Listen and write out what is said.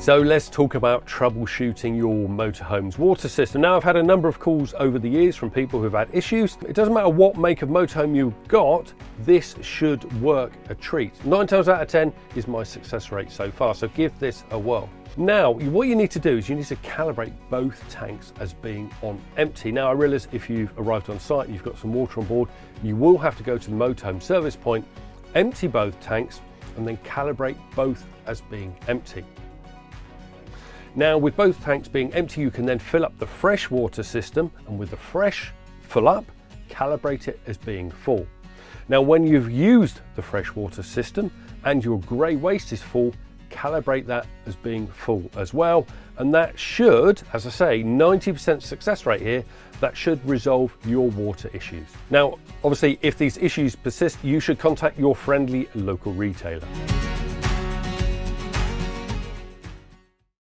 So let's talk about troubleshooting your motorhome's water system. Now, I've had a number of calls over the years from people who've had issues. It doesn't matter what make of motorhome you've got, this should work a treat. 9 times out of 10 is my success rate so far, so give this a whirl. Now, what you need to do is you need to calibrate both tanks as being on empty. Now, I realize if you've arrived on site and you've got some water on board, you will have to go to the motorhome service point, empty both tanks, and then calibrate both as being empty. Now, with both tanks being empty, you can then fill up the fresh water system, and with the fresh full up, calibrate it as being full. Now, when you've used the fresh water system and your grey waste is full, calibrate that as being full as well. And that should, as I say, 90% success rate here, that should resolve your water issues. Now, obviously, if these issues persist, you should contact your friendly local retailer.